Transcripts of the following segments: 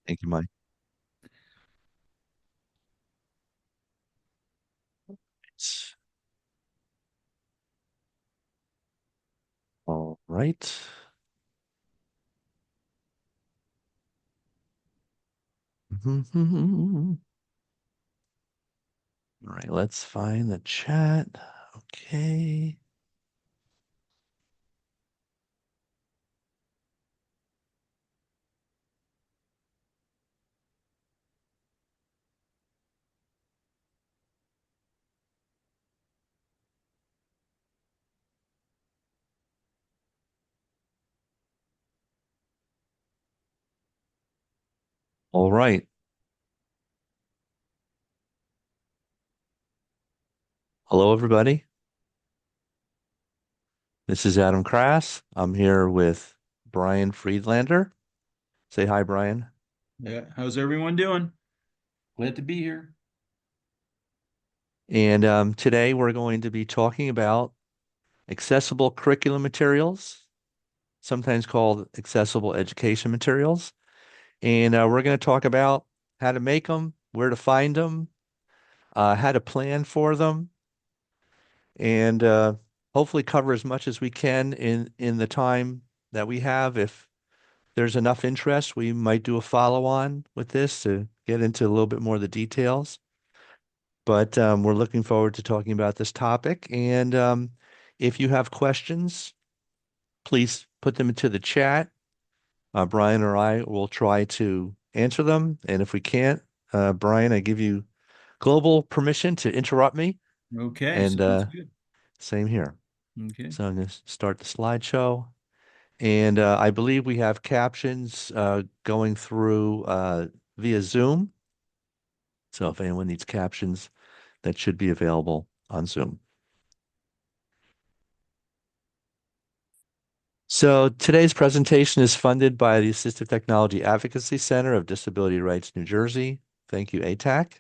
Thank you, Mike. All right. All right, let's find the chat. Okay. All right. Hello, everybody. This is Adam Krass. I'm here with Brian Friedlander. Say hi, Brian. Yeah, how's everyone doing? Glad to be here. And today we're going to be talking about accessible curriculum materials, sometimes called accessible education materials. And we're going to talk about how to make them, where to find them, how to plan for them, and hopefully cover as much as we can in the time that we have. If there's enough interest, we might do a follow-on with this to get into a little bit more of the details. But we're looking forward to talking about this topic. And if you have questions, please put them into the chat. Brian or I will try to answer them. And if we can't, Brian, I give you global permission to interrupt me. Okay, And sounds good. same here. Okay. So I'm going to start the slideshow. And I believe we have captions going through via Zoom. So if anyone needs captions, that should be available on Zoom. So today's presentation is funded by the Assistive Technology Advocacy Center of Disability Rights New Jersey. Thank you, ATAC.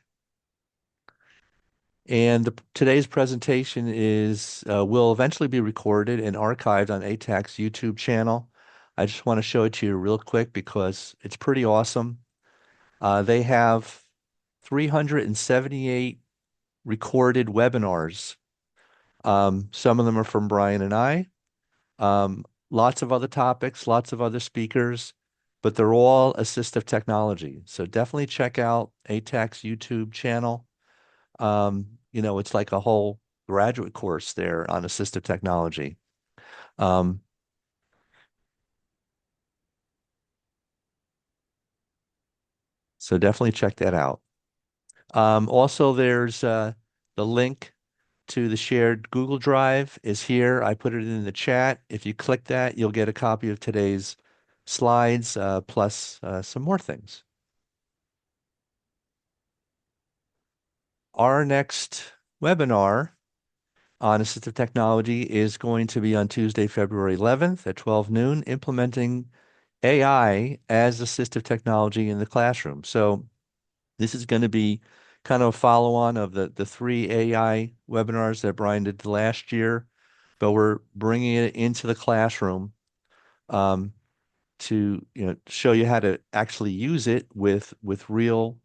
And today's presentation is will eventually be recorded and archived on ATAC's YouTube channel. I just want to show it to you real quick because it's pretty awesome. They have 378 recorded webinars. Some of them are from Brian and I. Lots of other topics, lots of other speakers, but they're all assistive technology. So definitely check out ATAC's YouTube channel. It's like a whole graduate course there on assistive technology. Um, so definitely check that out. Also, there's the link to the shared Google Drive is here. I put it in the chat. If you click that, you'll get a copy of today's slides, plus some more things. Our next webinar on assistive technology is going to be on Tuesday, February 11th at 12 noon, implementing AI as assistive technology in the classroom. So this is going to be kind of a follow-on of the three AI webinars that Brian did last year, but we're bringing it into the classroom um, to show you how to actually use it with real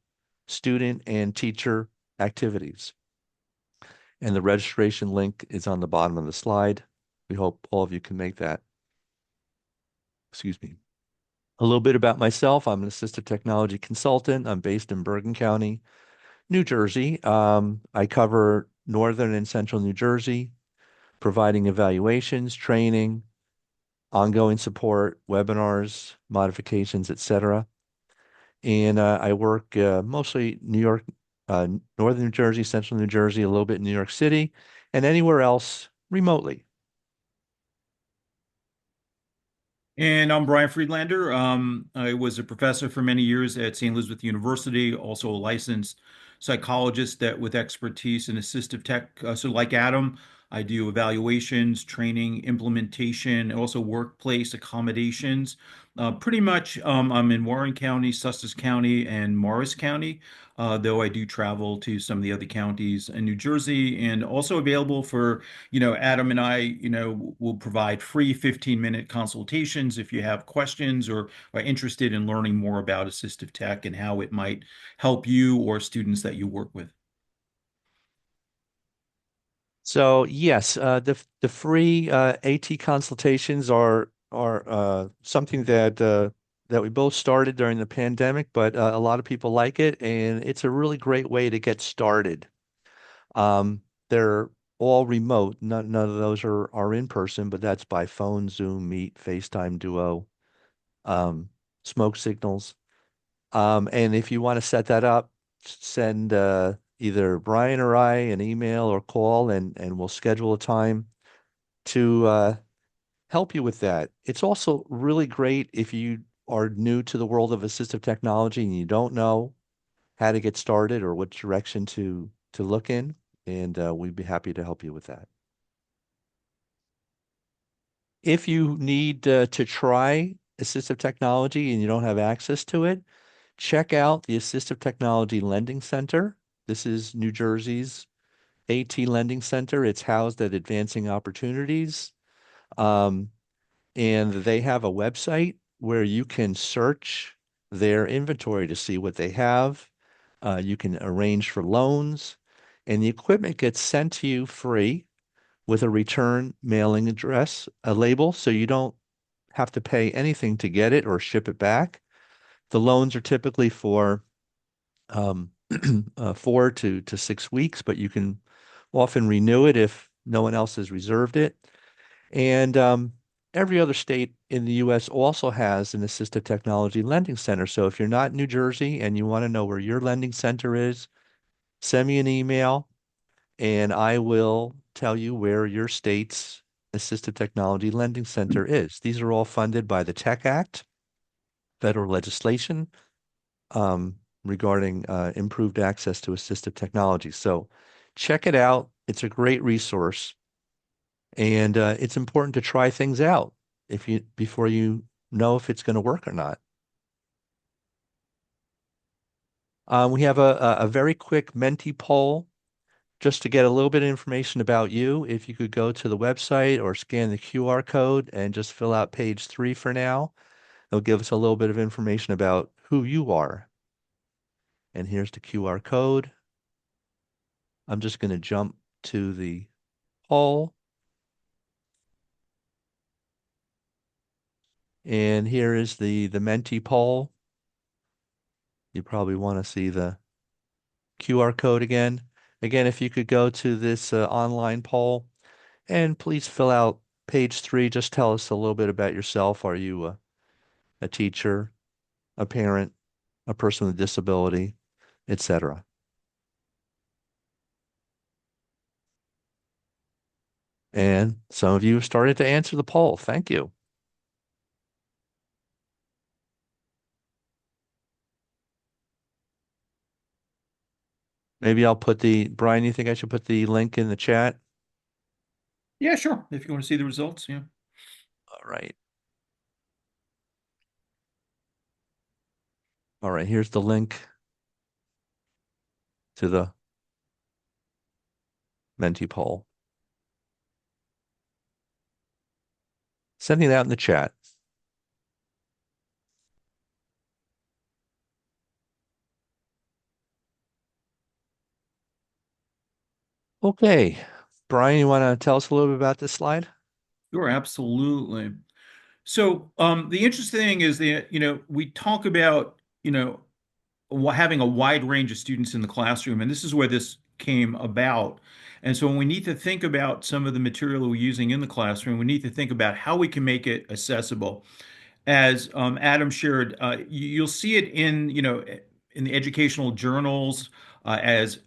student and teacher activities. And the registration link is on the bottom of the slide. We hope all of you can make that. Excuse me. A little bit about myself. I'm an assistive technology consultant. I'm based in Bergen County, New Jersey. I cover northern and central New Jersey, providing evaluations, training, ongoing support, webinars, modifications, etc. And I work mostly New York, northern New Jersey, central New Jersey, a little bit in New York City, and anywhere else remotely. And I'm Brian Friedlander. I was a professor for many years at St. Elizabeth University, also a licensed psychologist that with expertise in assistive tech. So like Adam, I do evaluations, training, implementation, and also workplace accommodations. Pretty much, I'm in Warren County, Sussex County, and Morris County, though I do travel to some of the other counties in New Jersey, and also available for, Adam and I, will provide free 15-minute consultations if you have questions or are interested in learning more about assistive tech and how it might help you or students that you work with. So yes, the free AT consultations are something that we both started during the pandemic, but a lot of people like it, and it's a really great way to get started. They're all remote. None of those are in person, but that's by phone, Zoom, Meet, FaceTime, Duo, um, smoke signals. And if you want to set that up, send either Brian or I an email or call, and we'll schedule a time to help you with that. It's also really great if you are new to the world of assistive technology and you don't know how to get started or what direction to look in, and we'd be happy to help you with that. If you need to try assistive technology and you don't have access to it, check out the Assistive Technology Lending Center. This is New Jersey's AT Lending Center. It's housed at Advancing Opportunities. Um, and they have a website where you can search their inventory to see what they have. You can arrange for loans, and the equipment gets sent to you free with a return mailing address, a label, so you don't have to pay anything to get it or ship it back. The loans are typically for 4 to 6 weeks, but you can often renew it if no one else has reserved it. And every other state in the U.S. also has an assistive technology lending center. So if you're not in New Jersey and you want to know where your lending center is, send me an email and I will tell you where your state's assistive technology lending center is. These are all funded by the Tech Act, federal legislation regarding improved access to assistive technology. So check it out. It's a great resource. And it's important to try things out if you before you know if it's going to work or not. We have a very quick Menti poll just to get a little bit of information about you. If you could go to the website or scan the QR code and just fill out page 3 for now, it'll give us a little bit of information about who you are. And here's the QR code. I'm just going to jump to the poll. And here is the Menti poll. You probably want to see the QR code again. Again, if you could go to this online poll and please fill out page 3. Just tell us a little bit about yourself. Are you a teacher, a parent, a person with a disability, etc.? And some of you have started to answer the poll. Thank you. Maybe I'll put Brian, you think I should put the link in the chat? Yeah, sure. If you want to see the results, yeah. All right. All right, here's the link to the Menti poll. Sending it out in the chat. Okay. Brian, you want to tell us a little bit about this slide? Sure, absolutely. So, the interesting thing is that, we talk about, having a wide range of students in the classroom, and this is where this came about. And so when we need to think about some of the material we're using in the classroom, we need to think about how we can make it accessible. As Adam shared, you'll see it in the educational journals as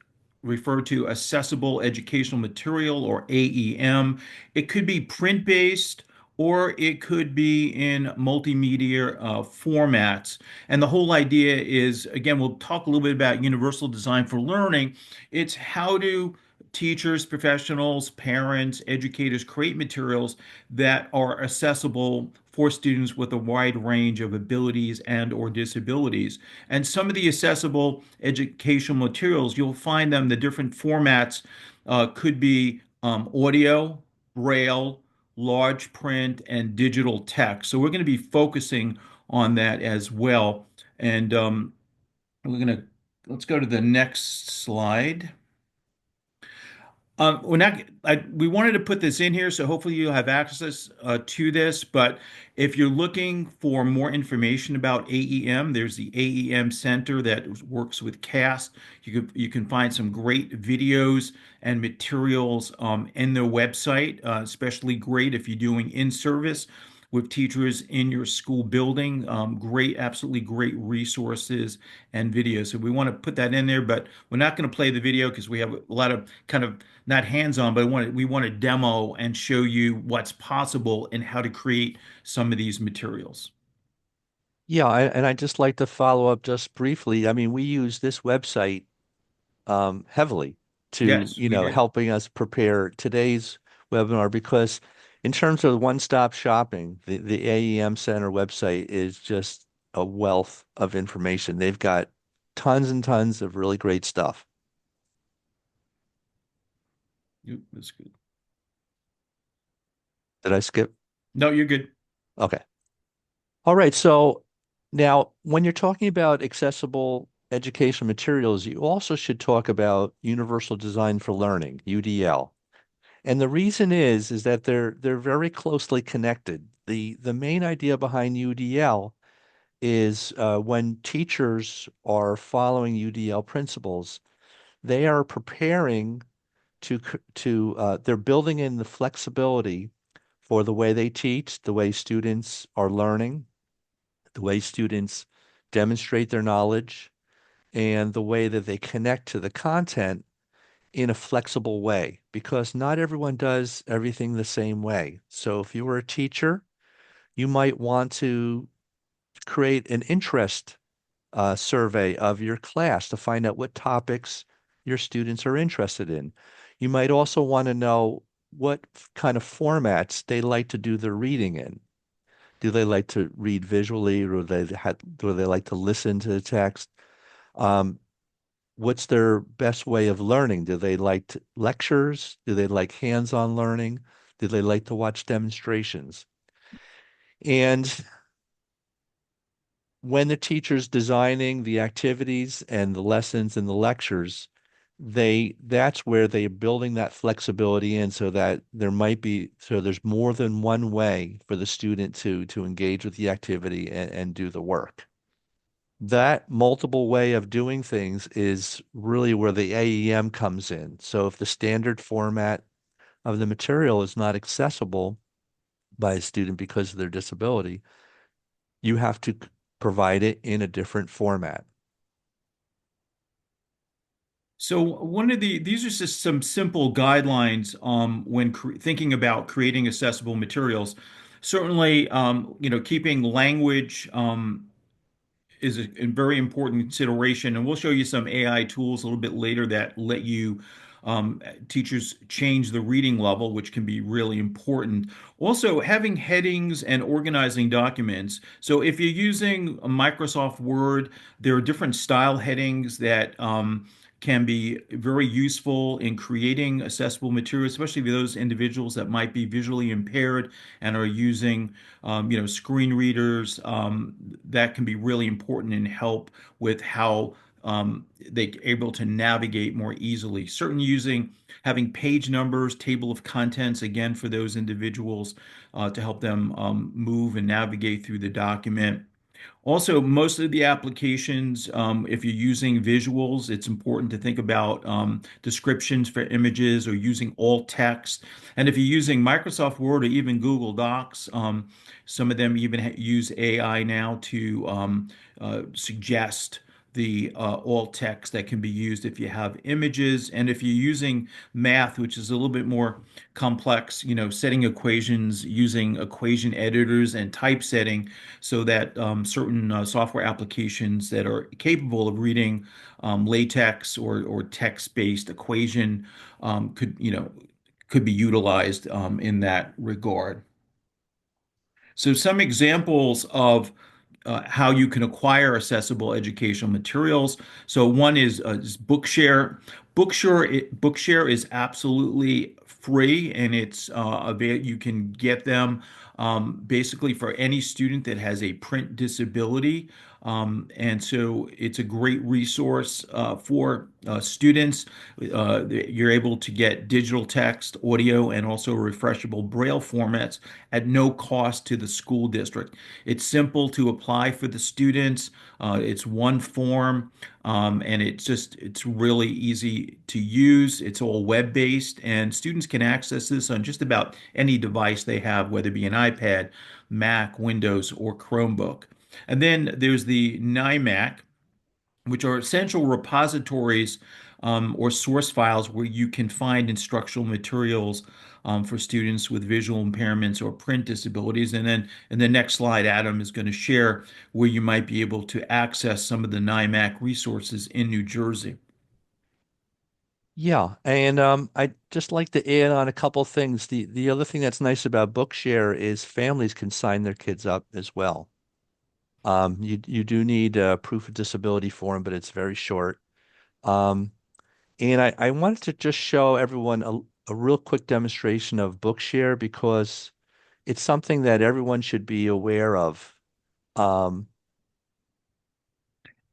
referred to accessible educational material or AEM. It could be print-based or it could be in multimedia formats. And the whole idea is, again, we'll talk a little bit about universal design for learning. It's how to teachers, professionals, parents, educators create materials that are accessible for students with a wide range of abilities and or disabilities. And some of the accessible educational materials, you'll find them, the different formats could be audio, braille, large print, and digital text. So we're going to be focusing on that as well. And we're going to let's go to the next slide. We're not, we wanted to put this in here, so hopefully you'll have access to this. But if you're looking for more information about AEM, there's the AEM Center that works with CAST. You can find some great videos and materials in their website, especially great if you're doing in-service with teachers in your school building. Great, absolutely great resources and videos. So we want to put that in there, but we're not going to play the video because we have a lot of kind of not hands-on, but we want to demo and show you what's possible and how to create some of these materials. Yeah, and I'd just like to follow up just briefly. I mean, we use this website heavily to, Yes, we do. helping us prepare today's webinar because in terms of one-stop shopping, the AEM Center website is just a wealth of information. They've got tons and tons of really great stuff. Yep, that's good. Did I skip? No, you're good. Okay. All right. So now, when you're talking about accessible education materials, you also should talk about Universal Design for Learning, UDL. And the reason is that they're very closely connected. The main idea behind UDL is when teachers are following UDL principles, they are preparing they're building in the flexibility for the way they teach, the way students are learning, the way students demonstrate their knowledge, and the way that they connect to the content in a flexible way, because not everyone does everything the same way. So if you were a teacher, you might want to create an interest survey of your class to find out what topics your students are interested in. You might also want to know what kind of formats they like to do their reading in. Do they like to read visually, or do they like to listen to the text? Um, what's their best way of learning? Do they like lectures? Do they like hands-on learning? Do they like to watch demonstrations? And when the teacher's designing the activities and the lessons and the lectures, that's where they're building that flexibility in so that there's more than one way for the student to engage with the activity and do the work. That multiple way of doing things is really where the AEM comes in. So if the standard format of the material is not accessible by a student because of their disability, you have to provide it in a different format. So these are just some simple guidelines when thinking about creating accessible materials. Certainly, keeping language is a very important consideration, and we'll show you some AI tools a little bit later that let you teachers change the reading level, which can be really important. Also, having headings and organizing documents. So, if you're using a Microsoft Word, there are different style headings that can be very useful in creating accessible material, especially for those individuals that might be visually impaired and are using screen readers. That can be really important and help with how they're able to navigate more easily. Certain using having page numbers, table of contents, again, for those individuals to help them move and navigate through the document. Also, most of the applications, if you're using visuals, it's important to think about descriptions for images or using alt text. And if you're using Microsoft Word or even Google Docs, some of them even use AI now to suggest the alt text that can be used if you have images, and if you're using math, which is a little bit more complex, setting equations using equation editors and typesetting so that certain software applications that are capable of reading latex or text-based equation could be utilized in that regard. So some examples of how you can acquire accessible educational materials. So one is Bookshare. Bookshare is absolutely free, and you can get them basically for any student that has a print disability. And so it's a great resource for students. You're able to get digital text, audio, and also refreshable Braille formats at no cost to the school district. It's simple to apply for the students. It's one form, and it's really easy to use. It's all web-based, and students can access this on just about any device they have, whether it be an iPad, Mac, Windows, or Chromebook. And then there's the NIMAC, which are essential repositories or source files where you can find instructional materials for students with visual impairments or print disabilities. And then in the next slide, Adam is going to share where you might be able to access some of the NIMAC resources in New Jersey. Yeah, and I'd just like to add on a couple things. The other thing that's nice about Bookshare is families can sign their kids up as well. You do need a proof of disability form, but it's very short. Um, and I wanted to just show everyone a real quick demonstration of Bookshare because it's something that everyone should be aware of. Um,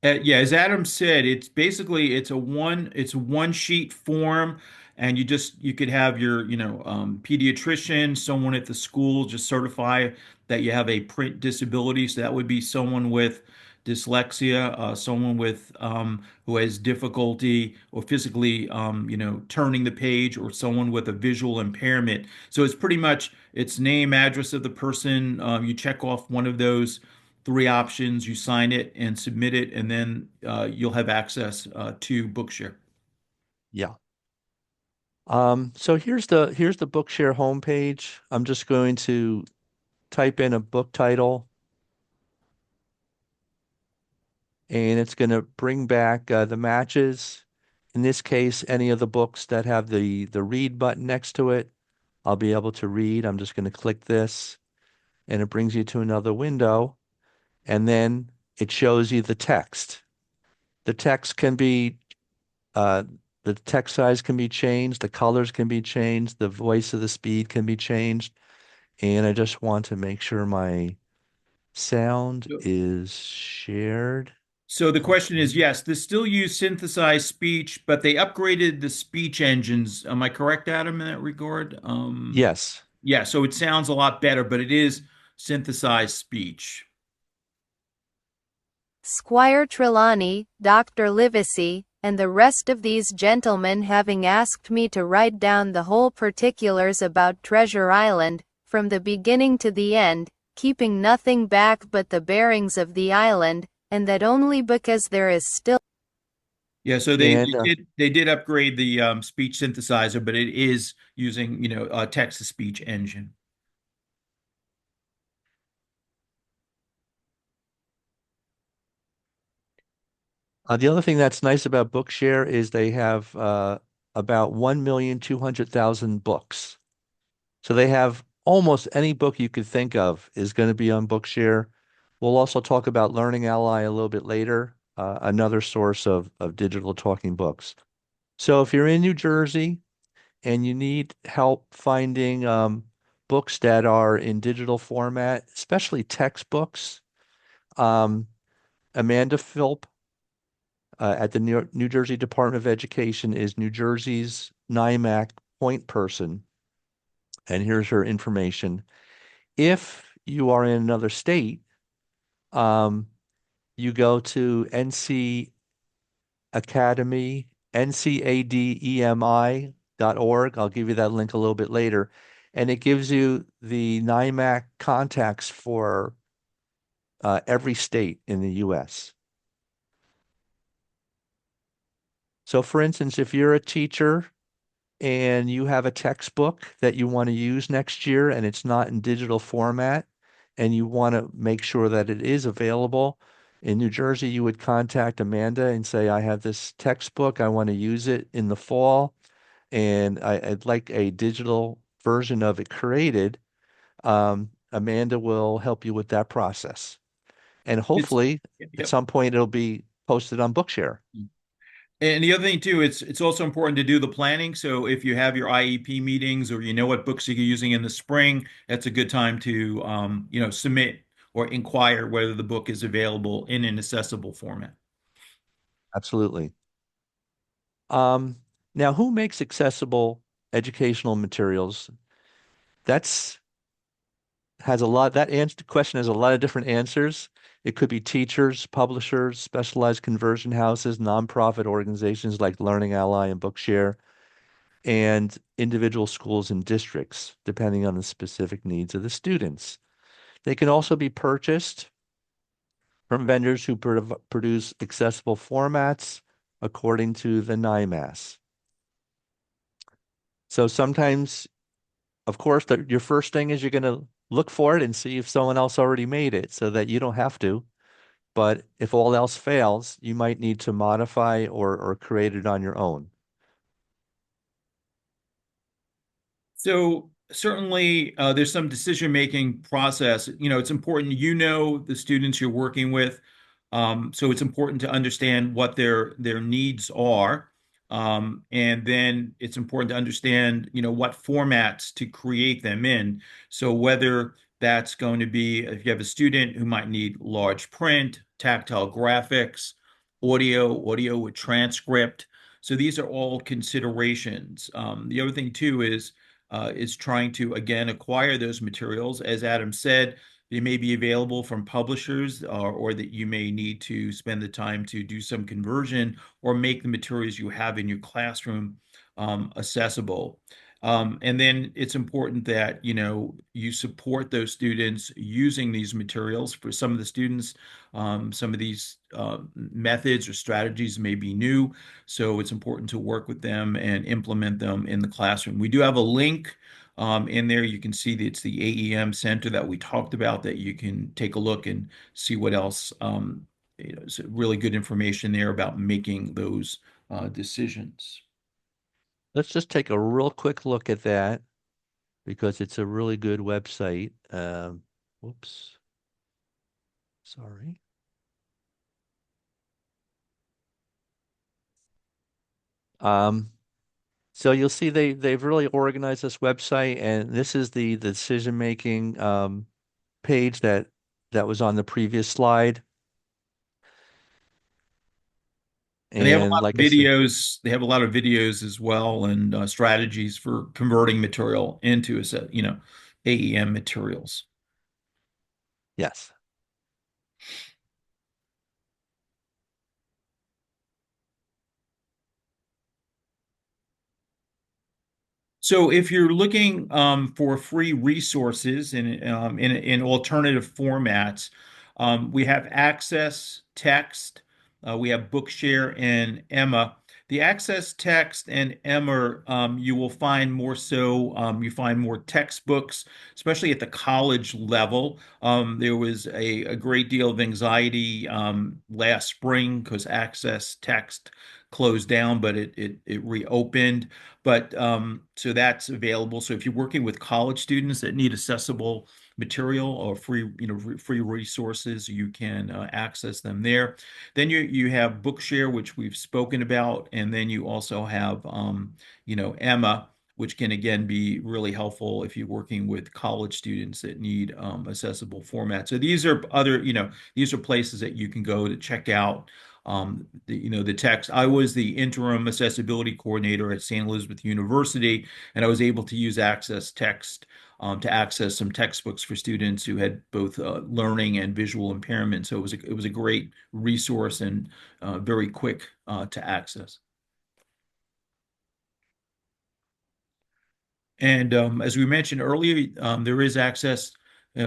Yeah, as Adam said, it's a one sheet form, and you could have your pediatrician, someone at the school just certify that you have a print disability. So that would be someone with dyslexia, someone with who has difficulty or physically turning the page, or someone with a visual impairment. So it's pretty much it's name, address of the person. You check off one of those three options, you sign it and submit it, and then you'll have access to Bookshare. yeah. So here's the Bookshare homepage. I'm just going to type in a book title, and it's going to bring back the matches. In this case, any of the books that have the read button next to it, I'll be able to read. I'm just going to click this, and it brings you to another window, and then it shows you the text. The text can be uh, the text size can be changed, the colors can be changed, the voice of the speed can be changed, and I just want to make sure my sound is shared. So the question is, Okay. yes, this still use synthesized speech, but they upgraded the speech engines. Am I correct, Adam, in that regard? Yes. Yeah, so it sounds a lot better, but it is synthesized speech. Squire Trelawney, Dr. Livesey, and the rest of these gentlemen having asked me to write down the whole particulars about Treasure Island, from the beginning to the end, keeping nothing back but the bearings of the island, and that only because there is still Yeah, so they, And they did they did upgrade the speech synthesizer, but it is using, a text-to-speech engine. the other thing that's nice about Bookshare is they have about 1,200,000 books. So they have almost any book you could think of is going to be on Bookshare. We'll also talk about Learning Ally a little bit later, another source of digital talking books. So if you're in New Jersey and you need help finding books that are in digital format, especially textbooks, um, Amanda Philp at the New Jersey Department of Education is New Jersey's NIMAC point person. And here's her information. If you are in another state, um, you go to NC Academy, ncademi.org. I'll give you that link a little bit later. And it gives you the NIMAC contacts for every state in the US. So for instance, if you're a teacher and you have a textbook that you want to use next year and it's not in digital format and you want to make sure that it is available, in New Jersey, you would contact Amanda and say, I have this textbook, I want to use it in the fall, and I'd like a digital version of it created. Amanda will help you with that process. And It's hopefully at yep. some point it'll be posted on Bookshare. And the other thing too, it's also important to do the planning. So if you have your IEP meetings or you know what books you're using in the spring, that's a good time to submit or inquire whether the book is available in an accessible format. Absolutely. Um, Now, who makes accessible educational materials? That's has a lot, that answer question has a lot of different answers. It could be teachers, publishers, specialized conversion houses, nonprofit organizations like Learning Ally and Bookshare, and individual schools and districts, depending on the specific needs of the students. They can also be purchased from vendors who produce accessible formats according to the NIMAS. So sometimes, of course, your first thing is you're going to look for it and see if someone else already made it so that you don't have to. But if all else fails, you might need to modify or create it on your own. So certainly, there's some decision-making process. It's important the students you're working with. So it's important to understand what their needs are. And then it's important to understand, what formats to create them in. So whether that's going to be, if you have a student who might need large print, tactile graphics, audio with transcript. So these are all considerations. The other thing too is trying to, again, acquire those materials. As Adam said, they may be available from publishers, or that you may need to spend the time to do some conversion or make the materials you have in your classroom accessible. And then it's important that you support those students using these materials. For some of the students, some of these methods or strategies may be new, so it's important to work with them and implement them in the classroom. We do have a link in there. You can see that it's the AEM Center that we talked about, that you can take a look and see what else. Really good information there about making those decisions. Let's just take a real quick look at that because it's a really good website. Whoops, sorry. Um, so you'll see they've really organized this website, and this is the decision making page that was on the previous slide. And they have a And lot like of I said, videos. They have a lot of videos as well, and strategies for converting material into a set, AEM materials. yes. So if you're looking for free resources in alternative formats, we have Access Text, we have Bookshare and Emma. The Access Text and Emma, you will find more so, you find more textbooks, especially at the college level. There was a great deal of anxiety last spring because Access Text closed down, but it reopened. But so that's available. So if you're working with college students that need accessible material or free resources, you can access them there. Then you have Bookshare, which we've spoken about, and then you also have Emma, which can again be really helpful if you're working with college students that need accessible format. So these are these are places that you can go to check out the text. I was the interim accessibility coordinator at St. Elizabeth University, and I was able to use Access Text to access some textbooks for students who had both learning and visual impairment. So it was a great resource and very quick to access. And as we mentioned earlier, there is access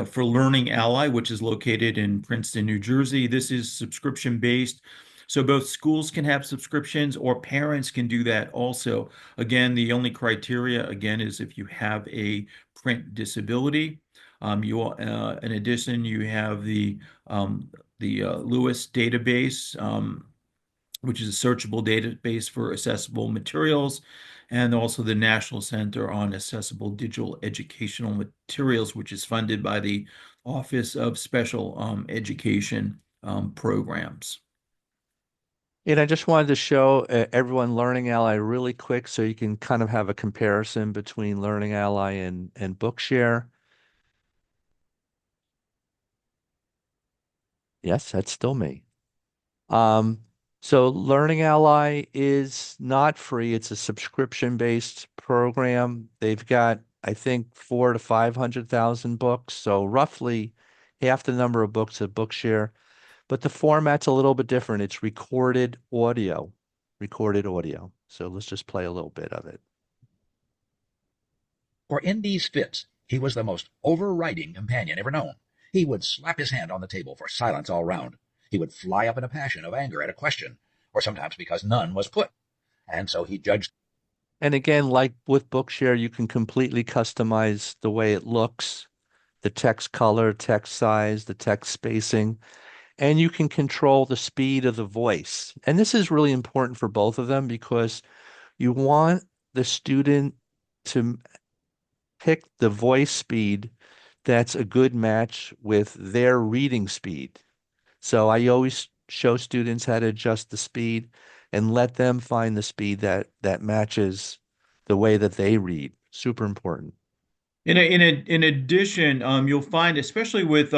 for Learning Ally, which is located in Princeton, New Jersey. This is subscription based. So both schools can have subscriptions or parents can do that also. Again, the only criteria, again, is if you have a print disability. In addition, you have the Lewis database, which is a searchable database for accessible materials, and also the National Center on Accessible Digital Educational Materials, which is funded by the Office of Special Education Programs. And I just wanted to show everyone Learning Ally really quick so you can kind of have a comparison between Learning Ally and Bookshare. Yes, that's still me. Um, so Learning Ally is not free. It's a subscription-based program. They've got, I think, 4 to 500,000 books, so roughly half the number of books of Bookshare. But the format's a little bit different. It's recorded audio. Recorded audio. So let's just play a little bit of it. For in these fits he was the most overriding companion ever known. He would slap his hand on the table for silence all round. He would fly up in a passion of anger at a question, or sometimes because none was put. And so he judged. And again, like with Bookshare, you can completely customize the way it looks, the text color, text size, the text spacing, and you can control the speed of the voice. And this is really important for both of them because you want the student to pick the voice speed that's a good match with their reading speed. So I always show students how to adjust the speed and let them find the speed that matches the way that they read. Super important. In addition, you'll find, especially with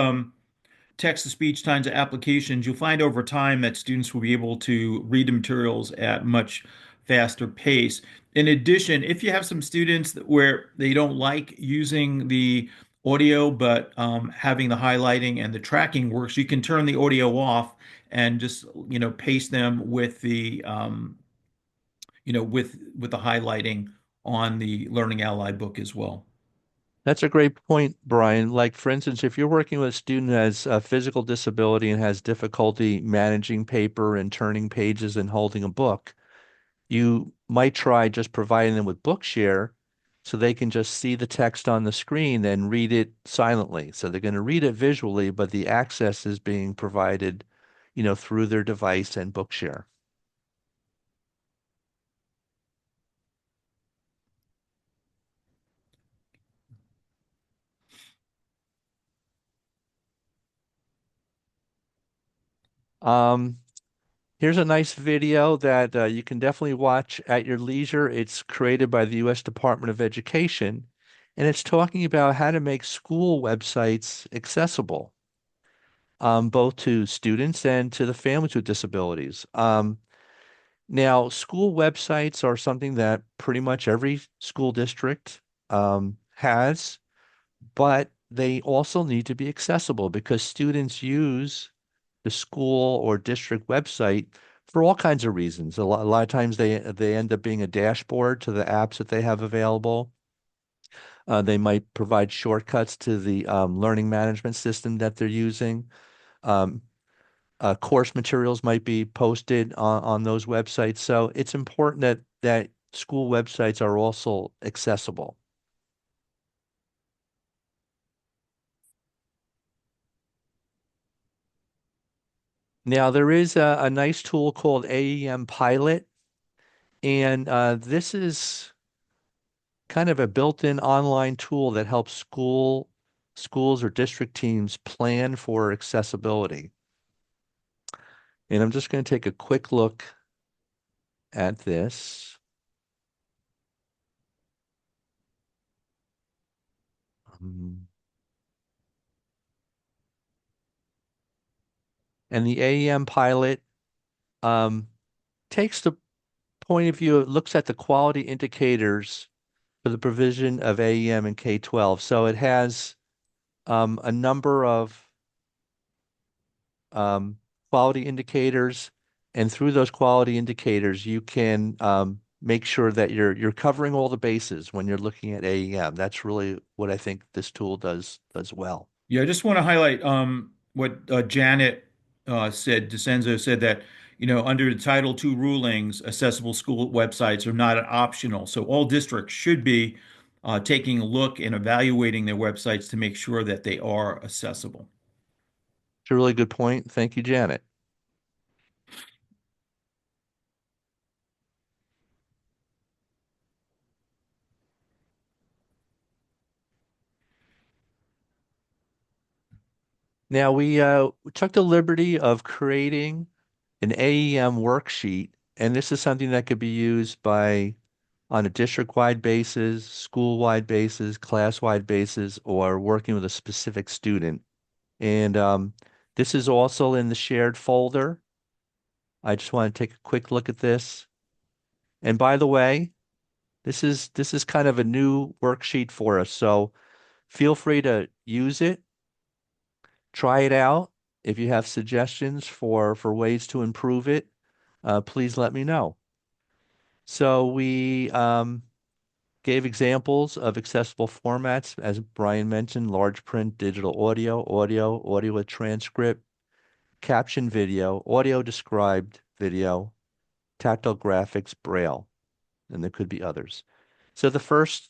text-to-speech kinds of applications, you'll find over time that students will be able to read the materials at much faster pace. In addition, if you have some students where they don't like using the audio, but having the highlighting and the tracking works, you can turn the audio off and just, paste them with with the highlighting on the Learning Ally book as well. That's a great point, Brian. Like, for instance, if you're working with a student who has a physical disability and has difficulty managing paper and turning pages and holding a book, you might try just providing them with Bookshare so they can just see the text on the screen and read it silently. So they're going to read it visually, but the access is being provided, through their device and Bookshare. Um, Here's a nice video that you can definitely watch at your leisure. It's created by the U.S. Department of Education, and it's talking about how to make school websites accessible, both to students and to the families with disabilities. Now, school websites are something that pretty much every school district has, but they also need to be accessible because students use the school or district website for all kinds of reasons. A lot of times they end up being a dashboard to the apps that they have available. They might provide shortcuts to the learning management system that they're using. Um, Course materials might be posted on those websites. So it's important that school websites are also accessible. Now, there is a nice tool called AEM Pilot, and this is kind of a built-in online tool that helps schools or district teams plan for accessibility. And I'm just going to take a quick look at this. Um, and the AEM Pilot um, takes the point of view, it looks at the quality indicators for the provision of AEM and K-12. So it has a number of um, quality indicators, and through those quality indicators, you can make sure that you're covering all the bases when you're looking at AEM. That's really what I think this tool does well. Yeah, I just want to highlight what Janet DeCenzo said that under the Title II rulings, accessible school websites are not optional. So all districts should be taking a look and evaluating their websites to make sure that they are accessible. It's a really good point. Thank you, Janet. Now we took the liberty of creating an AEM worksheet, and this is something that could be used by on a district-wide basis, school-wide basis, class-wide basis, or working with a specific student. And this is also in the shared folder. I just want to take a quick look at this. And by the way, this is kind of a new worksheet for us, so feel free to use it, try it out. If you have suggestions for ways to improve it, please let me know. So we gave examples of accessible formats, as Brian mentioned, large print, digital audio, audio with transcript, caption video, audio described video, tactile graphics, braille, and there could be others. So the first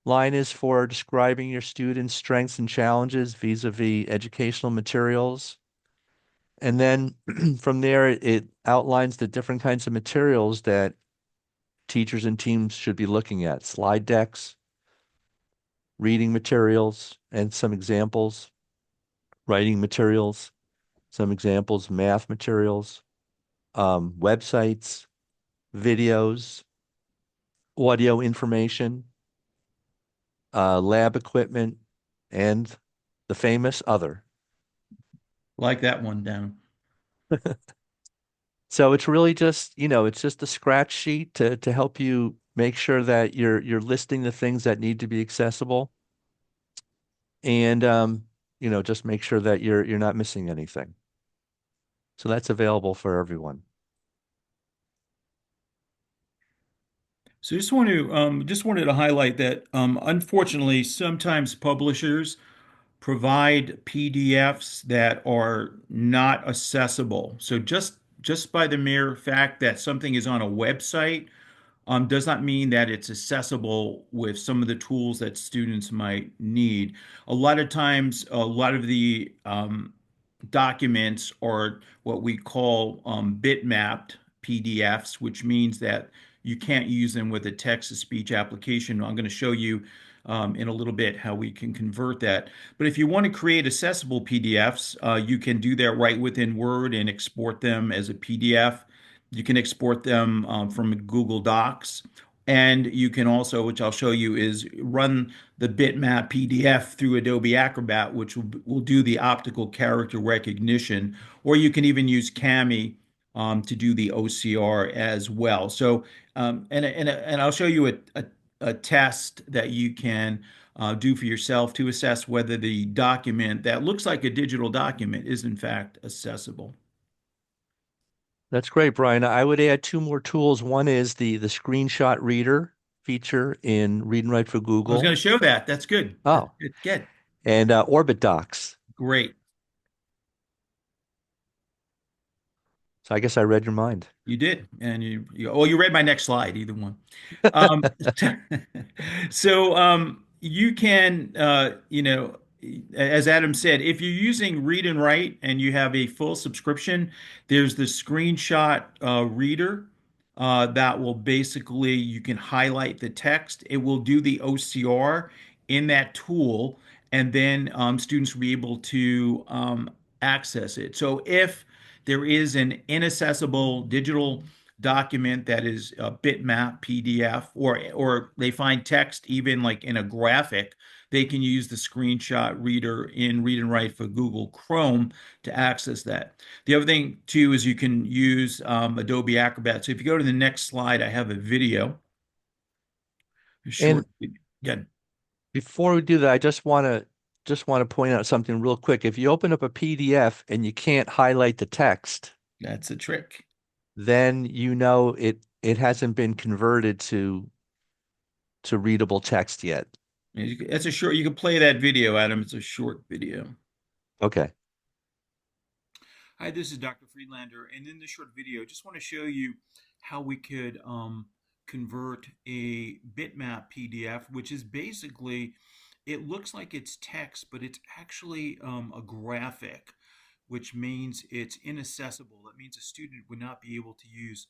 line is for describing your students' strengths and challenges vis-a-vis educational materials. And then from there, it outlines the different kinds of materials that teachers and teams should be looking at: slide decks, reading materials, and some examples, writing materials, some examples, math materials, websites, videos, audio information, lab equipment, and the famous other. Like that one down. So it's really just, it's just a scratch sheet to help you make sure that you're listing the things that need to be accessible, and just make sure that you're not missing anything. So that's available for everyone. So just wanted to highlight that unfortunately sometimes publishers provide PDFs that are not accessible. So just by the mere fact that something is on a website does not mean that it's accessible with some of the tools that students might need. A lot of times, a lot of the documents are what we call bitmapped PDFs, which means that you can't use them with a text-to-speech application. I'm going to show you in a little bit how we can convert that. But if you want to create accessible PDFs, you can do that right within Word and export them as a PDF. You can export them from Google Docs. And you can also, which I'll show you, is run the bitmap PDF through Adobe Acrobat, which will do the optical character recognition. Or you can even use Cami to do the OCR as well. So, and I'll show you a test that you can do for yourself to assess whether the document that looks like a digital document is in fact accessible. That's great, Brian. I would add two more tools. One is the screenshot reader feature in Read and Write for I was going Google. to show that. That's good. That's Oh, good. Good. and Orbit Docs. Great. So I guess I read your mind. You did. And you read my next slide, either one. Um, so you can, as Adam said, if you're using Read and Write and you have a full subscription, there's the screenshot reader that will basically, you can highlight the text. It will do the OCR in that tool, and then students will be able to access it. So if there is an inaccessible digital document that is a bitmap PDF, or they find text even like in a graphic, they can use the screenshot reader in Read and Write for Google Chrome to access that. The other thing too is you can use Adobe Acrobat. So if you go to the next slide, I have a video, a And short video. Yeah, before we do that, I just want to point out something real quick. If you open up a PDF and you can't highlight the text, that's a trick. then it hasn't been converted to readable text yet. That's a short, you can play that video, Adam. It's a short video. Okay. Hi, this is Dr. Friedlander, and in this short video, just want to show you how we could convert a bitmap PDF, which is basically, it looks like it's text, but it's actually a graphic, which means it's inaccessible. That means a student would not be able to use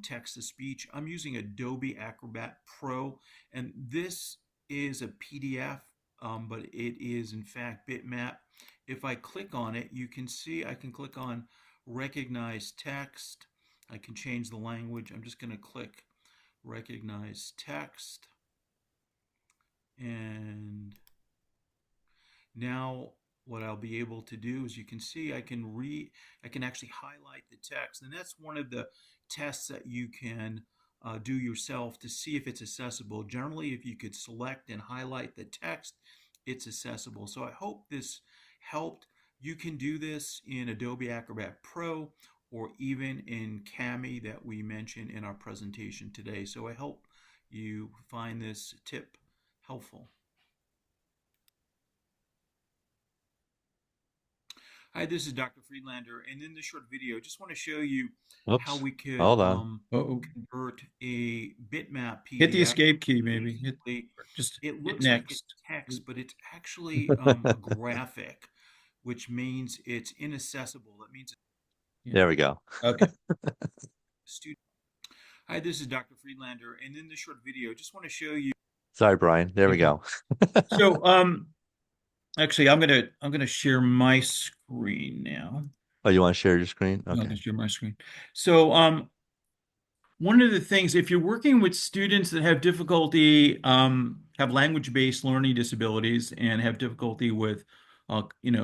text to speech. I'm using Adobe Acrobat Pro, and this is a PDF, but it is in fact bitmap. If I click on it, you can see I can click on recognize text. I can change the language. I'm just going to click recognize text. And now what I'll be able to do is you can see I can actually highlight the text. And that's one of the tests that you can do yourself to see if it's accessible. Generally, if you could select and highlight the text, it's accessible. So I hope this helped. You can do this in Adobe Acrobat Pro or even in Cami that we mentioned in our presentation today. So I hope you find this tip helpful. Hi, this is Dr. Friedlander, and in this short video, just want to show you how Oops. we could Hold on. convert a bitmap Hit the PDF. escape key, maybe. Just It hit looks like it's next. text, but it's actually a graphic, which means it's inaccessible. That means There we go. Okay. student. Hi, this is Dr. Friedlander, and in this short video, just want to show you. Sorry, Brian. There we go. So, actually, I'm gonna share my screen now. Oh, you want to share your screen? I'm Okay. gonna share my screen. So, one of the things, if you're working with students that have difficulty, have language-based learning disabilities and have difficulty with,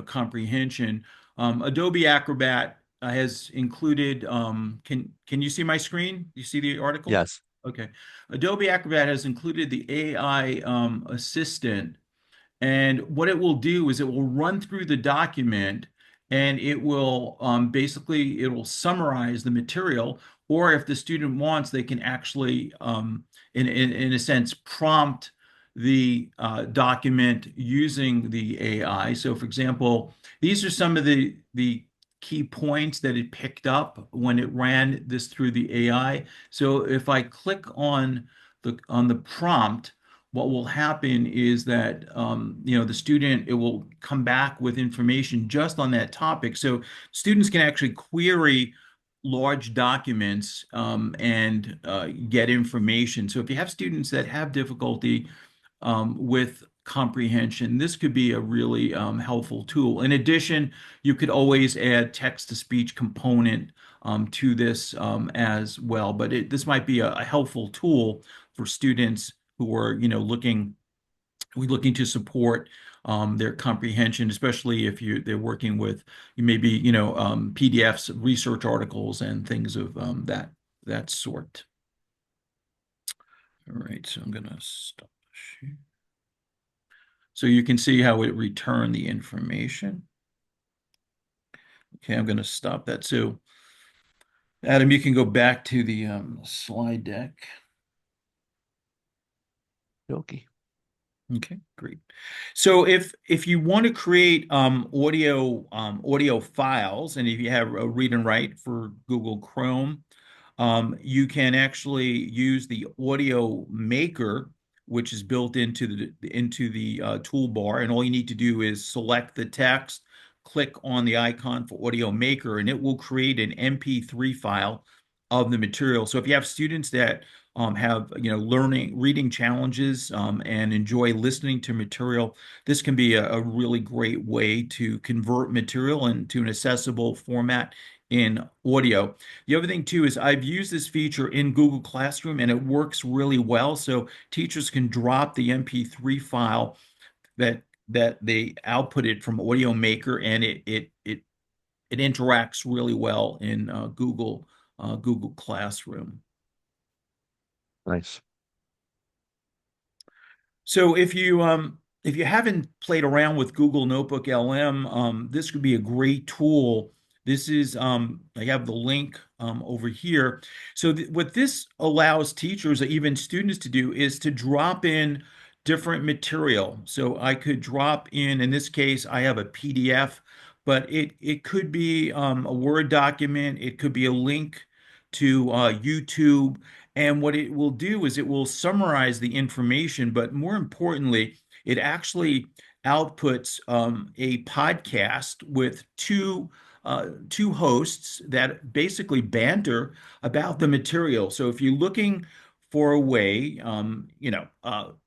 comprehension, Adobe Acrobat has included, can you see my screen? You see the article? Yes. Okay. Adobe Acrobat has included the AI assistant, and what it will do is it will run through the document and it will basically it will summarize the material, or if the student wants, they can actually in a sense prompt the document using the AI. So for example, these are some of the key points that it picked up when it ran this through the AI. So if I click on the prompt, what will happen is that the student, it will come back with information just on that topic. So students can actually query large documents and get information. So if you have students that have difficulty with comprehension, this could be a really helpful tool. In addition, you could always add text-to-speech component to this as well. But this might be a helpful tool for students who are, looking to support their comprehension, especially if they're working with maybe, PDFs, research articles, and things of that sort. All right, so I'm gonna stop the share. So you can see how it returned the information. Okay, I'm gonna stop that. So Adam, you can go back to the slide deck. Okay. Okay, great. So if you want to create audio files, and if you have a read and write for Google Chrome, you can actually use the audio maker, which is built into the toolbar, and all you need to do is select the text, click on the icon for audio maker, and it will create an MP3 file of the material. So if you have students that have reading challenges and enjoy listening to material, this can be a really great way to convert material into an accessible format in audio. The other thing too is I've used this feature in Google Classroom and it works really well. So teachers can drop the MP3 file that they outputted from Audio Maker, and it interacts really well in Google Classroom. Nice. So if you haven't played around with Google Notebook LM, this could be a great tool. This is I have the link over here. So what this allows teachers or even students to do is to drop in different material. So I could drop in this case, I have a PDF but it could be a Word document, it could be a link to YouTube, and what it will do is it will summarize the information, but more importantly, it actually outputs a podcast with two hosts that basically banter about the material. So if you're looking for a way,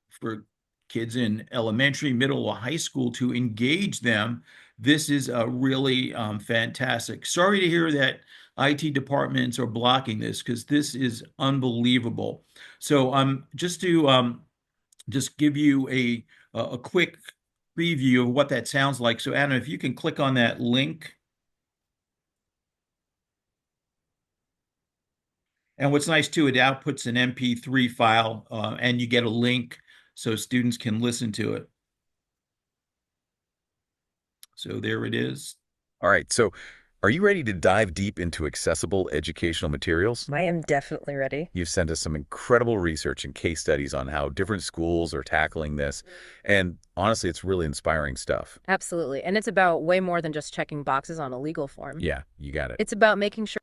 for kids in elementary, middle, or high school to engage them, this is a really fantastic. Sorry to hear that IT departments are blocking this because this is unbelievable. So just to just give you a quick preview of what that sounds like. So Adam, if you can click on that link. And what's nice too, it outputs an MP3 file and you get a link so students can listen to it. So there it is. All right, so are you ready to dive deep into accessible educational materials? I am definitely ready. You've sent us some incredible research and case studies on how different schools are tackling this. And honestly, it's really inspiring stuff. Absolutely. And it's about way more than just checking boxes on a legal form. Yeah, you got it. It's about making sure.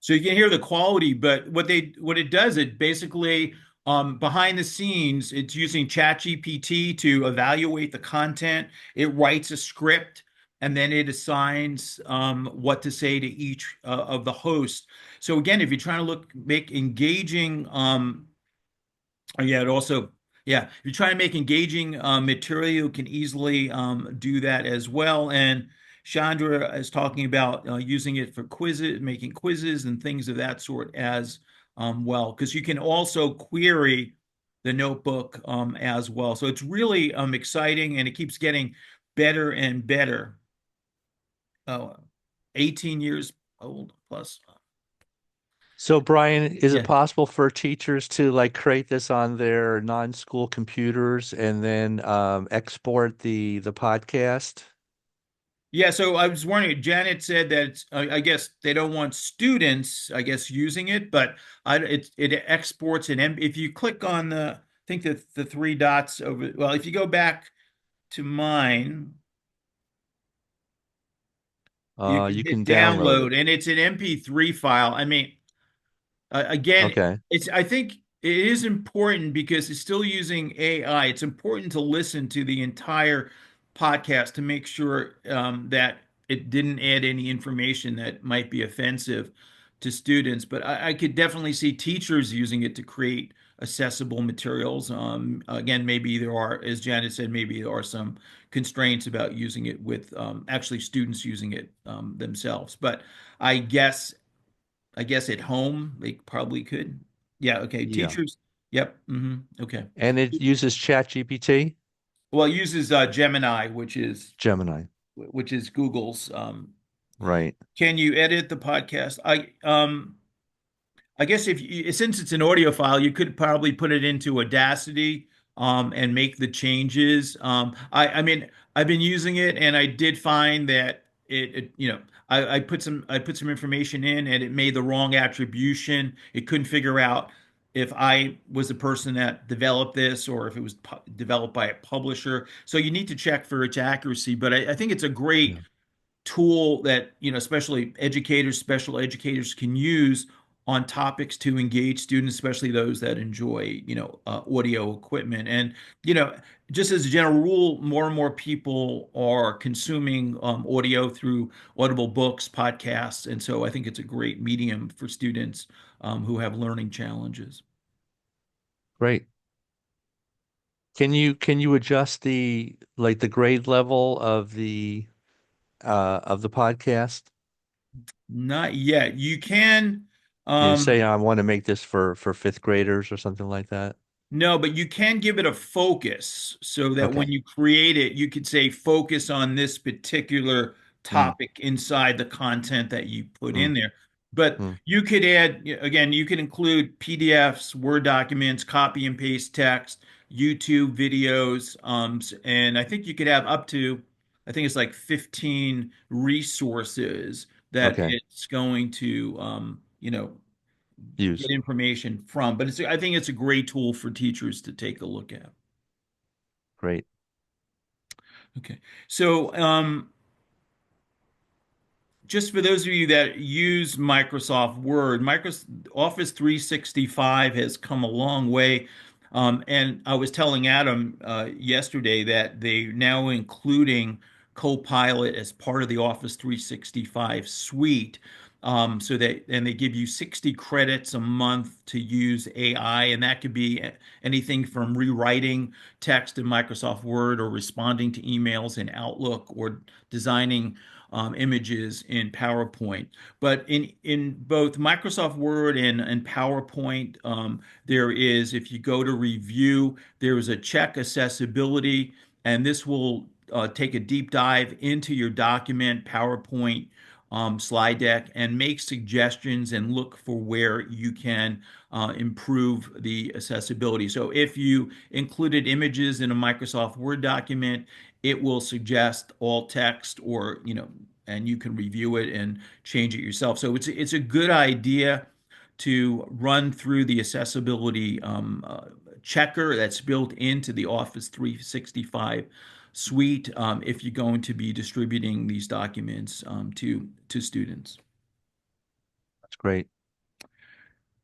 So you can hear the quality, but what it does, it basically behind the scenes, it's using ChatGPT to evaluate the content. It writes a script and then it assigns what to say to each of the hosts. So again, if you're trying to make engaging yeah, it also, yeah, if you're trying to make engaging material, you can easily do that as well. And Chandra is talking about using it for quizzes, making quizzes and things of that sort as well, because you can also query the notebook as well. So it's really exciting and it keeps getting better and better. 18 years old plus. So, Brian, is it Yeah. possible for teachers to like create this on their non-school computers and then export the podcast? Yeah, so I was wondering, Janet said that I guess they don't want students, I guess, using it, but it exports and if you click on I think the three dots over, well, if you go back to mine, you can You hit can download it. download and it's an MP3 file. I mean, again, Okay. I think it is important because it's still using AI. It's important to listen to the entire podcast to make sure that it didn't add any information that might be offensive to students. But I could definitely see teachers using it to create accessible materials. Again, maybe there are, as Janet said, maybe there are some constraints about using it with actually students using it themselves. But I guess I guess at home they probably could. Yeah, okay. Yeah. Teachers, yep. Okay. And it uses ChatGPT, Well, it uses Gemini, Gemini. which is Google's. Right. Can you edit the podcast? I guess if you, since it's an audio file, you could probably put it into Audacity and make the changes. I mean, I've been using it, and I did find that I put some information in, and it made the wrong attribution. It couldn't figure out if I was the person that developed this or if it was developed by a publisher. So you need to check for its accuracy. But I think it's a great Yeah. tool that, especially educators, special educators can use on topics to engage students, especially those that enjoy, audio equipment. And, you know, just as a general rule, more and more people are consuming audio through Audible books, podcasts. And so I think it's a great medium for students who have learning challenges. Great. Can you adjust the grade level of the podcast? Not yet. You can. You Um, say I want to make this for fifth graders or something like that. No, but you can give it a focus so that when Okay. you create it, you could say focus on this particular Mm, topic inside the content that you put in mm, there. But mm. you could add, again, you could include PDFs, Word documents, copy and paste text, YouTube videos, and I think you could have up to, I think it's like 15 resources that Okay. it's going to, get Use. information from. But I think it's a great tool for teachers to take a look at. Great. Okay. So just for those of you that use Microsoft Word, Microsoft Office 365 has come a long way. And I was telling Adam yesterday that they're now including Copilot as part of the Office 365 suite. So that, and they give you 60 credits a month to use AI, and that could be anything from rewriting text in Microsoft Word or responding to emails in Outlook or designing images in PowerPoint. But in both Microsoft Word and PowerPoint, there is, if you go to review, there is a check accessibility, and this will take a deep dive into your document, PowerPoint, slide deck, and make suggestions and look for where you can improve the accessibility. So if you included images in a Microsoft Word document, it will suggest alt text, or and you can review it and change it yourself. So it's a good idea to run through the accessibility checker that's built into the Office 365 suite if you're going to be distributing these documents to students. That's great.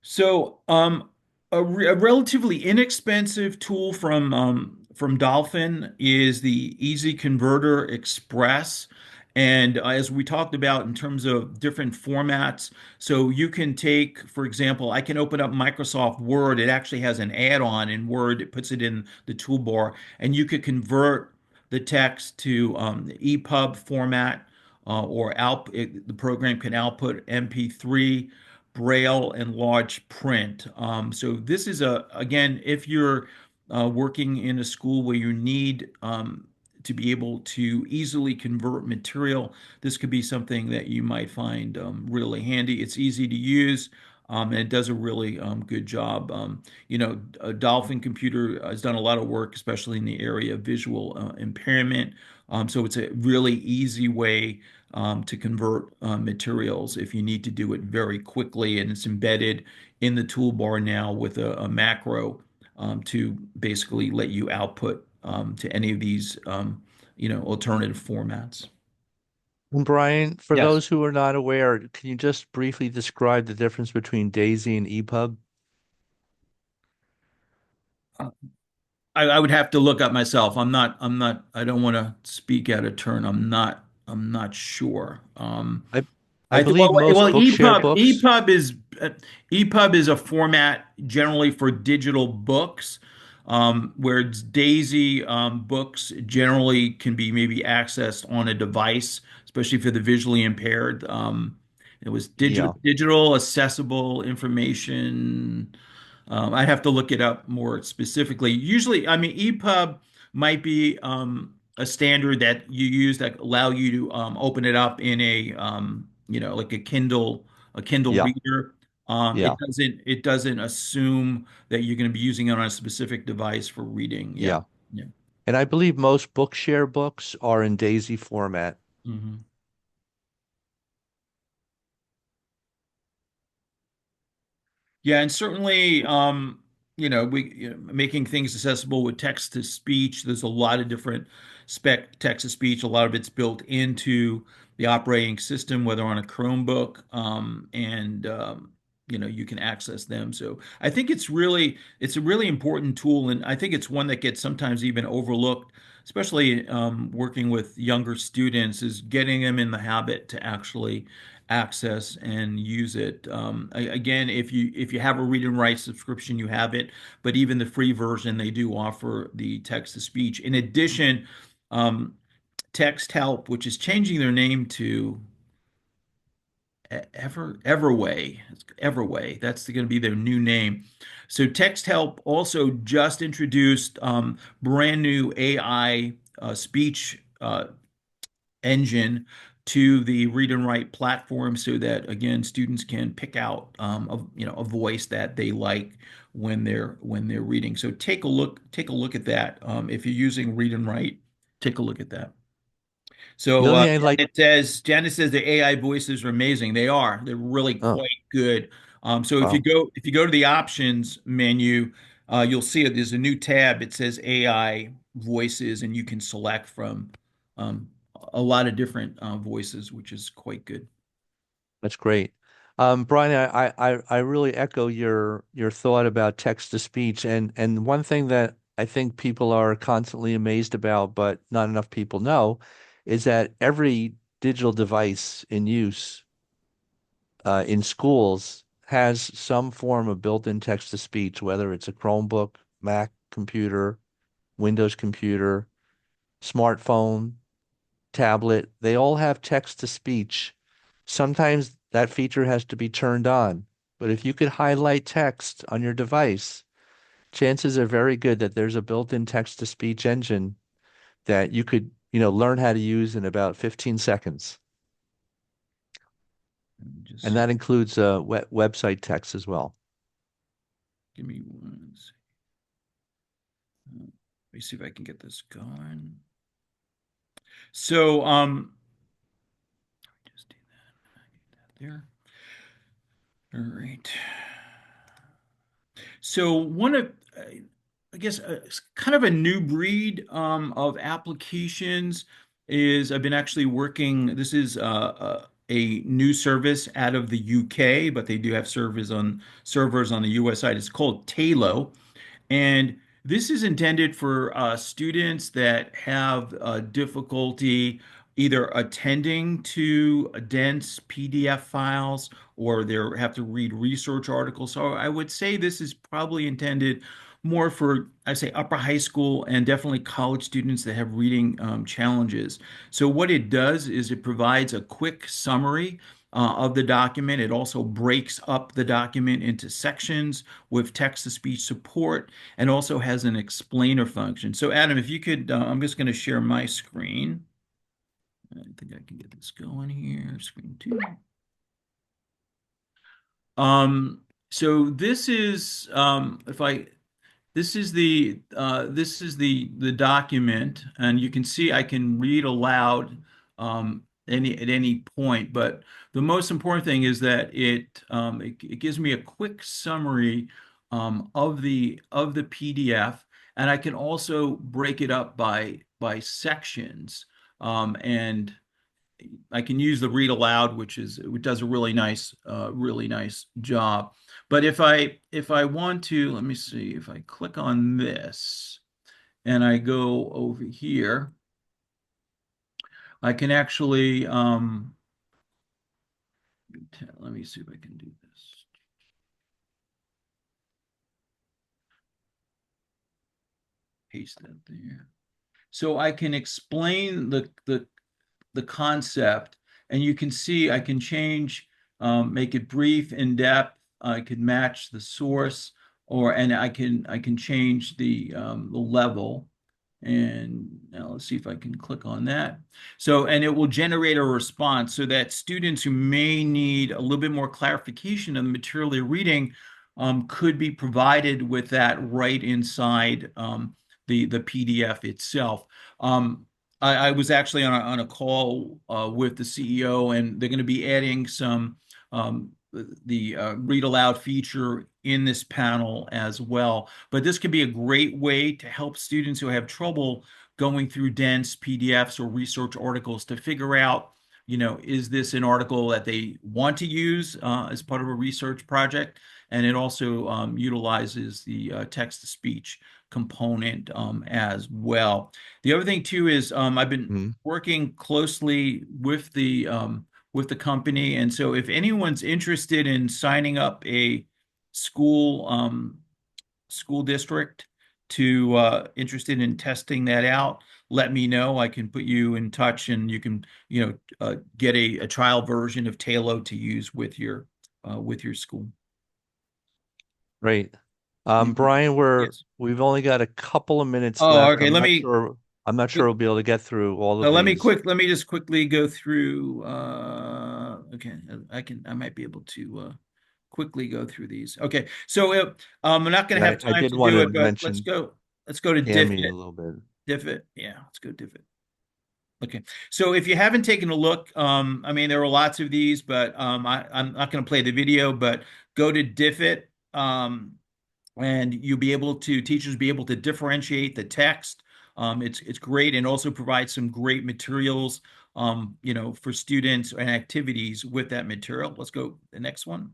So, a relatively inexpensive tool from Dolphin is the Easy Converter Express. And as we talked about in terms of different formats, so you can take, for example, I can open up Microsoft Word. It actually has an add-on in Word. It puts it in the toolbar, and you could convert the text to the EPUB format, the program can output MP3, Braille, and large print. So this is again, if you're working in a school where you need to be able to easily convert material, this could be something that you might find really handy. It's easy to use. And it does a really good job. A Dolphin Computer has done a lot of work, especially in the area of visual impairment. So it's a really easy way to convert materials if you need to do it very quickly. And it's embedded in the toolbar now with a macro to basically let you output to any of these, alternative formats. And Brian, for Yes. those who are not aware, can you just briefly describe the difference between DAISY and EPUB? I would have to look up myself. I don't want to speak out of turn. I'm not sure. I I I think believe most Bookshare books. EPUB is a format generally for digital books, whereas Daisy books generally can be maybe accessed on a device, especially for the visually impaired. It was Yeah. digital accessible information. I'd have to look it up more specifically. Usually, I mean, EPUB might be a standard that you use that allow you to open it up in like a Kindle Yeah. reader. Yeah. It doesn't assume that you're going to be using it on a specific device for reading. Yeah. Yeah. Yeah. And I believe most Bookshare books are in DAISY format. Mhm. Yeah, and certainly, making things accessible with text to speech. There's a lot of different spec text to speech. A lot of it's built into the operating system, whether on a Chromebook, and you can access them. So I think it's a really important tool, and I think it's one that gets sometimes even overlooked, especially working with younger students, is getting them in the habit to actually access and use it. Again, if you have a read and write subscription, you have it. But even the free version, they do offer the text to speech. In addition, Text Help, which is changing their name to Everway. That's going to be their new name. So Text Help also just introduced brand new AI speech engine to the read and write platform, so that again students can pick out a voice that they like when they're reading. So take a look at that. If you're using read and write, take a look at that. The So only thing I like, Janet says the AI voices are amazing. They are. They're really oh, quite good. So if you wow. go to the options menu, you'll see it. There's a new tab. It says AI voices, and you can select from a lot of different voices, which is quite good. That's great. Brian, I really echo your thought about text to speech, and one thing that I think people are constantly amazed about, but not enough people know, is that every digital device in use in schools has some form of built-in text to speech, whether it's a Chromebook, Mac computer, Windows computer, smartphone, tablet. They all have text to speech. Sometimes that feature has to be turned on. But if you could highlight text on your device, chances are very good that there's a built-in text to speech engine that you could, learn how to use in about 15 seconds. Let me just And see. that includes website text as well. Give me one second. Let me see if I can get this going. So, just do that. There. All right. So one of, I guess, kind of a new breed of applications is I've been actually working. This is a new service out of the UK, but they do have servers on the US side. It's called Talo. And this is intended for students that have difficulty either attending to dense PDF files or they have to read research articles. So I would say this is probably intended more for, I say, upper high school and definitely college students that have reading challenges. So what it does is it provides a quick summary of the document. It also breaks up the document into sections with text-to-speech support and also has an explainer function. So Adam, if you could, I'm just going to share my screen. I think I can get this going here. Screen two. So this is if I this is the document, and you can see I can read aloud at any point. But the most important thing is that it gives me a quick summary of the PDF, and I can also break it up by sections. And I can use the read aloud, which does a really nice job. But if I want to, let me see, if I click on this and I go over here, I can actually let me see if I can do this. Paste that there. So I can explain the concept, and you can see I can change, make it brief, in depth. I could match the source, and I can change the level. And now let's see if I can click on that. So, and it will generate a response so that students who may need a little bit more clarification on the material they're reading could be provided with that right inside the PDF itself. I was actually on a call with the CEO, and they're going to be adding some the read aloud feature in this panel as well. But this could be a great way to help students who have trouble going through dense PDFs or research articles to figure out, is this an article that they want to use as part of a research project? And it also utilizes the text-to-speech component as well. The other thing too is I've been working closely with the company, and so if anyone's interested in signing up a school district to interested in testing that out, let me know. I can put you in touch, and you can get a trial version of Talo to use with your school. Great. Mhm. Brian, Yes. we've only got a couple of minutes Oh, left. okay. I'm not sure we'll be able to get through all of these. Let me just quickly go through. Okay, I might be able to quickly go through these. Okay, so I'm not going to Yeah, have I time did to want do to it, but mention let's go to Tammy Diffit. a little bit. Diffit, yeah, let's go Diffit. Okay, so if you haven't taken a look, I mean, there are lots of these, but I'm not going to play the video, but go to Diffit, and teachers be able to differentiate the text. It's great, and also provides some great materials for students and activities with that material. Let's go the next one.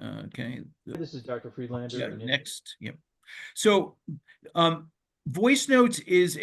Okay. This is Dr. Friedlander. Yeah, next. Yep. So, um, voice notes is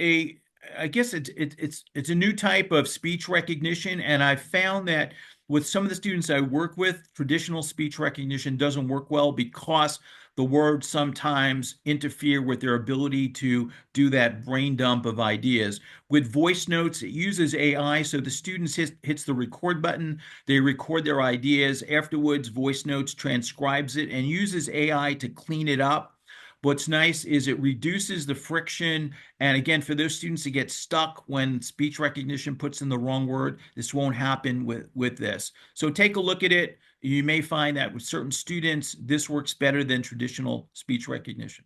I guess it's a new type of speech recognition, and I found that with some of the students I work with, traditional speech recognition doesn't work well because the words sometimes interfere with their ability to do that brain dump of ideas. With voice notes, it uses AI, so the students hits the record button, they record their ideas. Afterwards, voice notes transcribes it and uses AI to clean it up. What's nice is it reduces the friction. And again, for those students that get stuck when speech recognition puts in the wrong word, this won't happen with this. So take a look at it. You may find that with certain students, this works better than traditional speech recognition.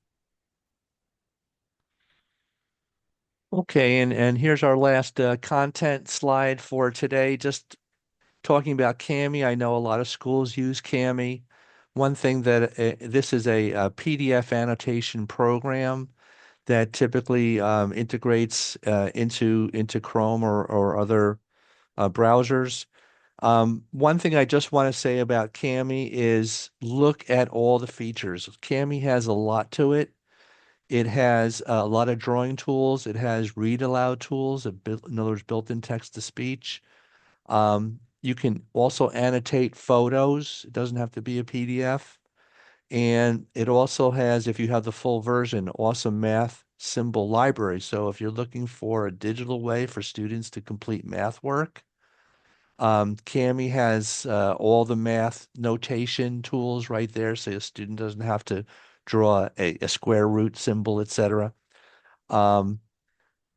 Okay, and here's our last content slide for today. Just talking about Cami. I know a lot of schools use Cami. One thing that this is a PDF annotation program that typically integrates into Chrome or other browsers. One thing I just want to say about Cami is look at all the features. Cami has a lot to it. It has a lot of drawing tools. It has read aloud tools, in other words, built-in text to speech. You can also annotate photos. It doesn't have to be a PDF. And it also has, if you have the full version, awesome math symbol library. So if you're looking for a digital way for students to complete math work, Cami has all the math notation tools right there, so a student doesn't have to draw a square root symbol, etc. Um,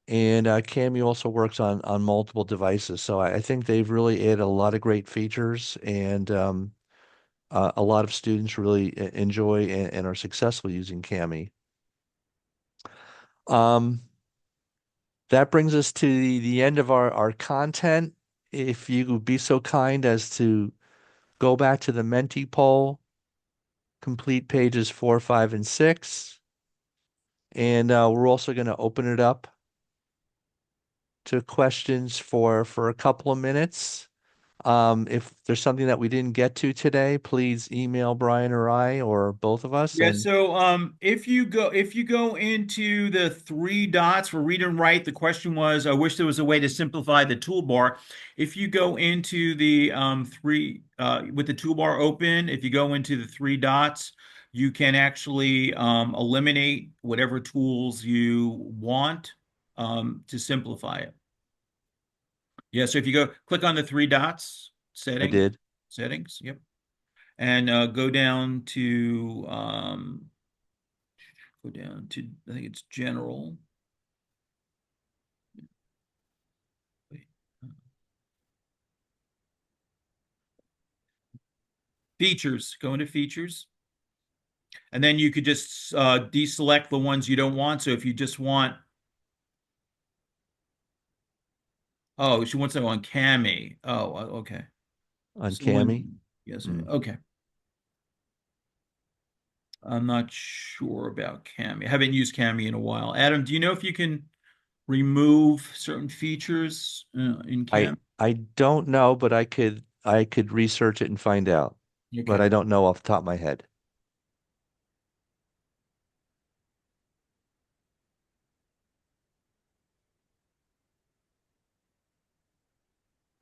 and Cami also works on multiple devices. So I think they've really added a lot of great features, and a lot of students really enjoy and are successful using Cami. Um, that brings us to the end of our content. If you would be so kind as to go back to the Menti poll, complete pages 4, 5, and 6. And we're also going to open it up to questions for a couple of minutes. If there's something that we didn't get to today, please email Brian or I or both of us. Yeah, And so if you go into the three dots for read and write, the question was, I wish there was a way to simplify the toolbar. If you go into the three with the toolbar open, if you go into the three dots, you can actually eliminate whatever tools you want to simplify it. Yeah, so if you click on the three dots, I did. settings, yep, and go down to, I think it's general. Wait. Features, go into features. And then you could just deselect the ones you don't want. So if you just want, oh, she wants that on Cami. Oh, okay. On So when, Cami. yes, Mm. okay. I'm not sure about Cami. I haven't used Cami in a while. Adam, do you know if you can remove certain features in Cami? I don't know, but I could research it and find out. But Okay. I don't know off the top of my head.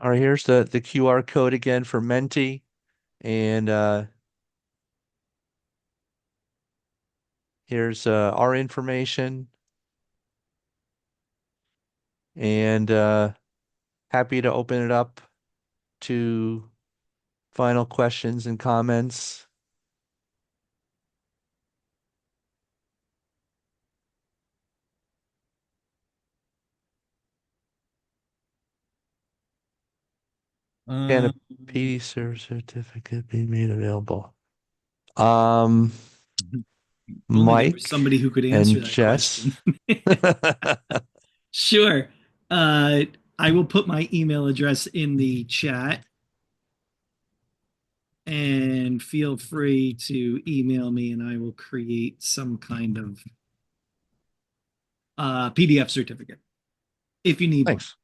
All right, here's the QR code again for Menti. And here's our information. And happy to open it up to final questions and comments. Can a PD certificate be made available? If only there was Mike somebody who could answer and that Jess. question. Sure. I will put my email address in the chat and feel free to email me and I will create some kind of PDF certificate if you need one. Thanks.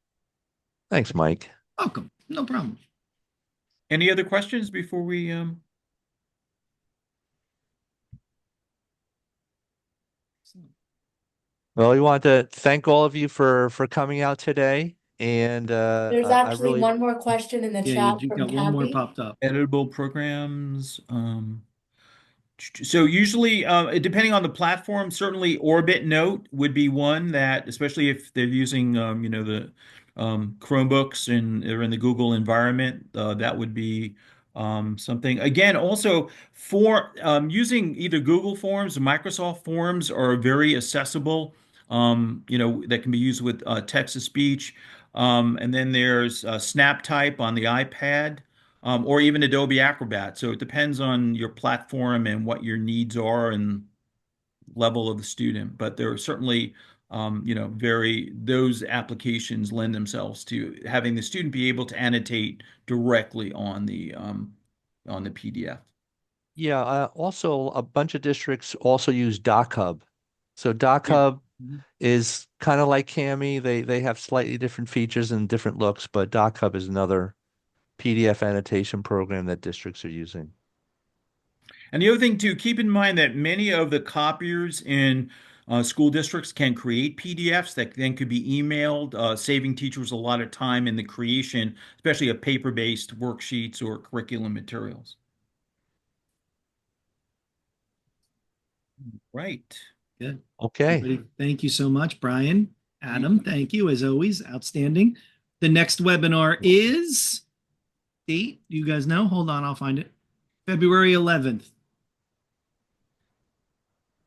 Thanks, Mike. Welcome. No problem. Any other questions before we Well, we want to thank all of you for coming out today, and There's I actually really one more question in the Yeah, chat you from got one more Kathy. popped up. editable programs? So usually, depending on the platform, certainly Orbit Note would be one that, especially if they're using, the Chromebooks and they're in the Google environment, that would be something. Again, also for using either Google Forms or Microsoft Forms are very accessible. That can be used with text to speech. And then there's SnapType on the iPad or even Adobe Acrobat. So it depends on your platform and what your needs are and level of the student. But there are certainly, those applications lend themselves to having the student be able to annotate directly on the PDF. Yeah, also a bunch of districts also use DocHub. So Yeah. DocHub Mhm. is kind of like Cami. They have slightly different features and different looks, but DocHub is another PDF annotation program that districts are using. And the other thing too, keep in mind that many of the copiers in school districts can create PDFs that then could be emailed, saving teachers a lot of time in the creation, especially of paper-based worksheets or curriculum materials. Right. Good. Okay. Everybody, thank you so much, Brian. Adam, thank you as always. Outstanding. The next webinar is date. Do you guys know? Hold on, I'll find it. February 11th.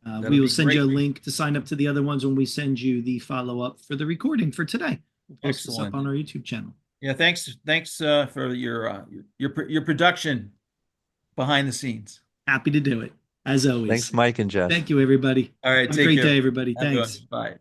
That'll We will be send you a great. link to sign up to the other ones when we send you the follow-up for the recording for today. We'll post this up Excellent. on our YouTube channel. Yeah, thanks for your production behind the scenes. Happy to do it, as always. Thanks, Mike and Jess. Thank you, everybody. All right, Have a take great care. day, everybody. Have a good Thanks. one. Bye.